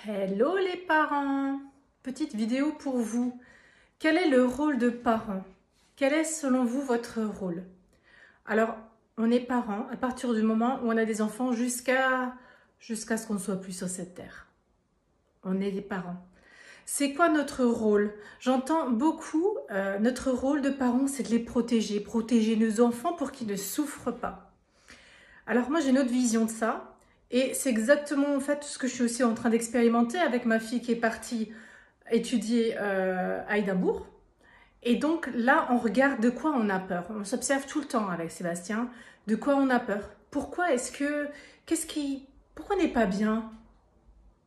Hello les parents! Petite vidéo pour vous. Quel est le rôle de parent? Quel est selon vous votre rôle? Alors, on est parents à partir du moment où on a des enfants jusqu'à ce qu'on ne soit plus sur cette terre. On est des parents. C'est quoi notre rôle? J'entends beaucoup, notre rôle de parent, c'est de les protéger. Protéger nos enfants pour qu'ils ne souffrent pas. Alors moi, j'ai une autre vision de ça. Et c'est exactement en fait ce que je suis aussi en train d'expérimenter avec ma fille qui est partie étudier à Édimbourg. Et donc là, on regarde de quoi on a peur. On s'observe tout le temps avec Sébastien, de quoi on a peur. Pourquoi pourquoi on n'est pas bien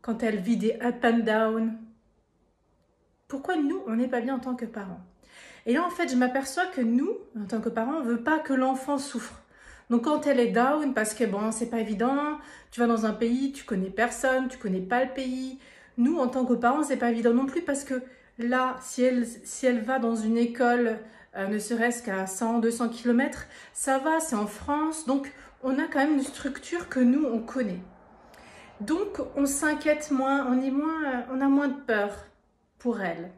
quand elle vit des up and down? Pourquoi nous, on n'est pas bien en tant que parents? Et là, en fait, je m'aperçois que nous, en tant que parents, on ne veut pas que l'enfant souffre. Donc quand elle est down, parce que bon, c'est pas évident, tu vas dans un pays, tu connais personne, tu connais pas le pays. Nous, en tant que parents, c'est pas évident non plus parce que là, si elle va dans une école, ne serait-ce qu'à 100, 200 km, ça va, c'est en France, donc on a quand même une structure que nous, on connaît. Donc on s'inquiète moins, on a moins de peur pour elle.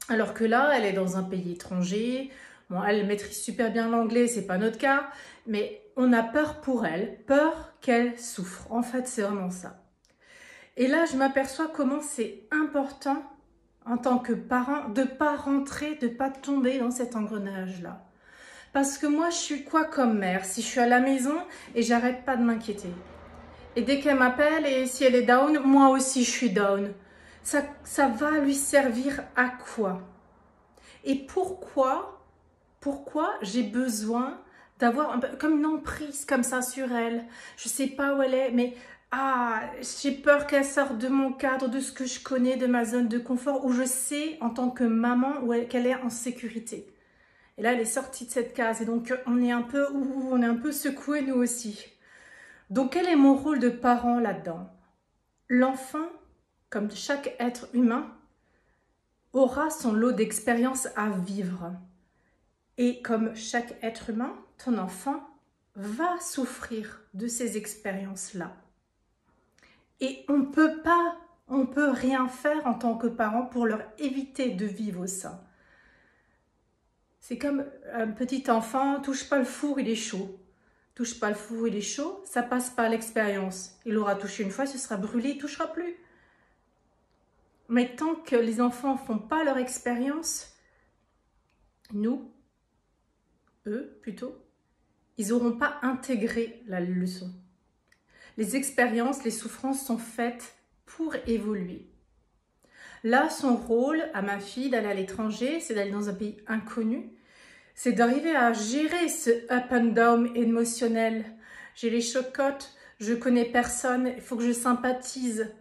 Alors que là, elle est dans un pays étranger. Bon, elle maîtrise super bien l'anglais, c'est pas notre cas, mais on a peur pour elle, peur qu'elle souffre. En fait, c'est vraiment ça. Et là, je m'aperçois comment c'est important en tant que parent de pas rentrer, de pas tomber dans cet engrenage-là. Parce que moi, je suis quoi comme mère? Si je suis à la maison et j'arrête pas de m'inquiéter. Et dès qu'elle m'appelle et si elle est down, moi aussi je suis down. Ça va lui servir à quoi? Et pourquoi j'ai besoin d'avoir comme une emprise comme ça sur elle? Je sais pas où elle est, mais j'ai peur qu'elle sorte de mon cadre, de ce que je connais, de ma zone de confort, où je sais en tant que maman qu'elle est en sécurité. Et là, elle est sortie de cette case, et donc on est un peu secoués nous aussi. Donc quel est mon rôle de parent là-dedans? L'enfant, comme chaque être humain, aura son lot d'expériences à vivre. Et comme chaque être humain, ton enfant va souffrir de ces expériences-là. Et on peut rien faire en tant que parent pour leur éviter de vivre ça. C'est comme un petit enfant, touche pas le four, il est chaud. Touche pas le four, il est chaud, ça passe par l'expérience. Il aura touché une fois, ce sera brûlé, il ne touchera plus. Mais tant que les enfants ne font pas leur expérience, eux plutôt, ils n'auront pas intégré la leçon. Les expériences, les souffrances sont faites pour évoluer. Là, son rôle à ma fille d'aller à l'étranger, c'est d'aller dans un pays inconnu, c'est d'arriver à gérer ce up and down émotionnel. J'ai les chocottes, je connais personne, il faut que je sympathise.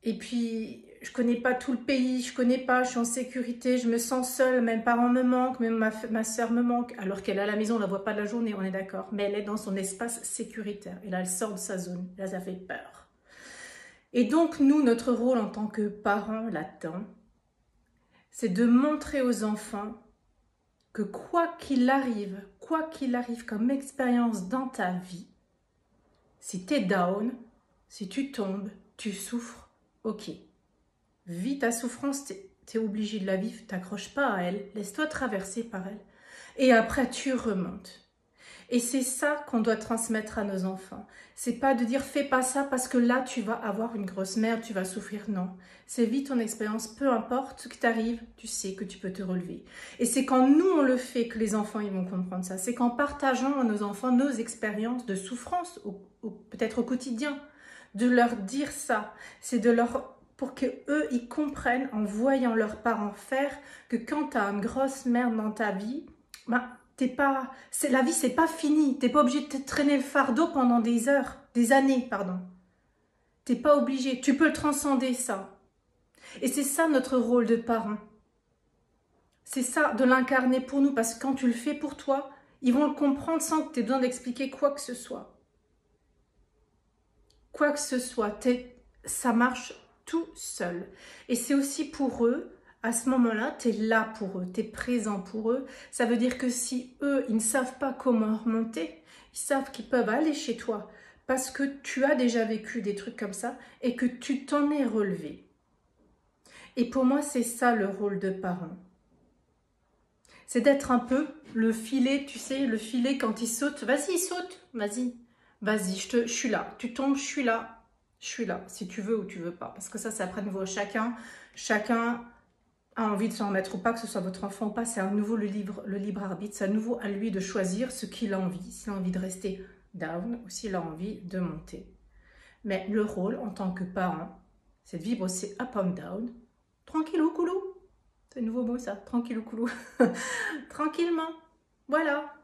Et puis, je connais pas tout le pays, je suis en sécurité, je me sens seule, mes parents me manquent, même ma soeur me manque, alors qu'elle est à la maison, on la voit pas de la journée, on est d'accord. Mais elle est dans son espace sécuritaire. Et là, elle sort de sa zone. Là, ça fait peur. Et donc, nous, notre rôle en tant que parents là-dedans, c'est de montrer aux enfants que quoi qu'il arrive comme expérience dans ta vie, si tu es down, si tu tombes, tu souffres, ok. Vis ta souffrance, tu es obligé de la vivre, t'accroches pas à elle, laisse-toi traverser par elle. Et après, tu remontes. Et c'est ça qu'on doit transmettre à nos enfants. C'est pas de dire fais pas ça parce que là tu vas avoir une grosse merde, tu vas souffrir. Non, c'est vis ton expérience, peu importe ce qui t'arrive, tu sais que tu peux te relever. Et c'est quand nous on le fait que les enfants ils vont comprendre ça. C'est qu'en partageant à nos enfants nos expériences de souffrance, peut-être au quotidien, de leur dire ça, c'est pour que eux ils comprennent en voyant leurs parents faire que quand tu as une grosse merde dans ta vie, la vie, c'est pas fini. T'es pas obligé de te traîner le fardeau pendant des années, pardon. T'es pas obligé. Tu peux le transcender, ça. Et c'est ça notre rôle de parent. C'est ça, de l'incarner pour nous, parce que quand tu le fais pour toi, ils vont le comprendre sans que tu aies besoin d'expliquer quoi que ce soit. Quoi que ce soit, ça marche tout seul. Et c'est aussi pour eux. À ce moment-là, tu es là pour eux, tu es présent pour eux. Ça veut dire que si eux, ils ne savent pas comment remonter, ils savent qu'ils peuvent aller chez toi, parce que tu as déjà vécu des trucs comme ça et que tu t'en es relevé. Et pour moi, c'est ça le rôle de parent. C'est d'être un peu le filet, tu sais, le filet quand il saute. Vas-y, saute, vas-y, vas-y, je suis là. Tu tombes, je suis là, si tu veux ou tu veux pas. Parce que ça après nouveau chacun a envie de s'en remettre ou pas, que ce soit votre enfant ou pas. C'est à nouveau le libre arbitre, c'est à nouveau à lui de choisir ce qu'il a envie. S'il a envie de rester down ou s'il a envie de monter. Mais le rôle en tant que parent, c'est de vivre aussi up and down, tranquillou, coulou. C'est un nouveau mot ça, tranquillou, coulou. Tranquillement, voilà.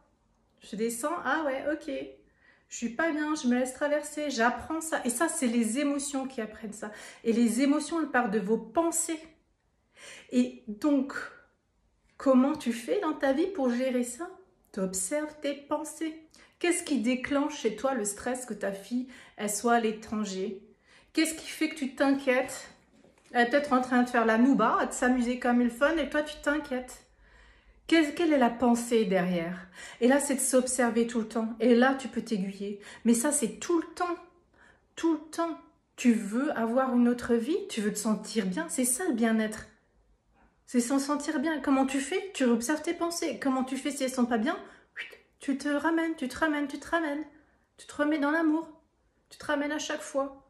Je descends, ah ouais, ok. Je suis pas bien, je me laisse traverser, j'apprends ça. Et ça, c'est les émotions qui apprennent ça. Et les émotions, elles partent de vos pensées. Et donc, comment tu fais dans ta vie pour gérer ça? Tu observes tes pensées. Qu'est-ce qui déclenche chez toi le stress que ta fille, elle soit à l'étranger? Qu'est-ce qui fait que tu t'inquiètes? Elle est peut-être en train de faire la nouba, de s'amuser comme il fun, et toi, tu t'inquiètes. Quelle est la pensée derrière? Et là, c'est de s'observer tout le temps. Et là, tu peux t'aiguiller. Mais ça, c'est tout le temps. Tout le temps. Tu veux avoir une autre vie? Tu veux te sentir bien? C'est ça, le bien-être. C'est s'en sentir bien. Comment tu fais? Tu observes tes pensées. Comment tu fais si elles ne sont pas bien? Tu te ramènes, tu te ramènes, tu te ramènes. Tu te remets dans l'amour. Tu te ramènes à chaque fois.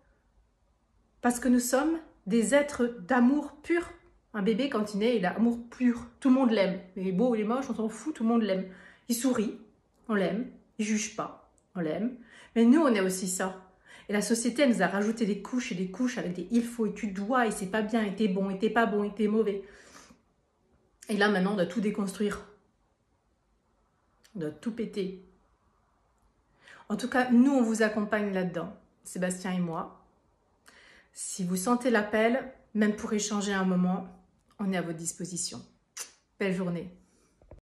Parce que nous sommes des êtres d'amour pur. Un bébé, quand il naît, il a amour pur. Tout le monde l'aime. Il est beau, il est moche, on s'en fout, tout le monde l'aime. Il sourit, on l'aime. Il juge pas, on l'aime. Mais nous, on est aussi ça. Et la société, elle nous a rajouté des couches et des couches avec des il faut et tu dois, et c'est pas bien, et t'es bon, et t'es pas bon, et t'es mauvais. Et là, maintenant, on doit tout déconstruire. On doit tout péter. En tout cas, nous, on vous accompagne là-dedans, Sébastien et moi. Si vous sentez l'appel, même pour échanger un moment, on est à votre disposition. Belle journée.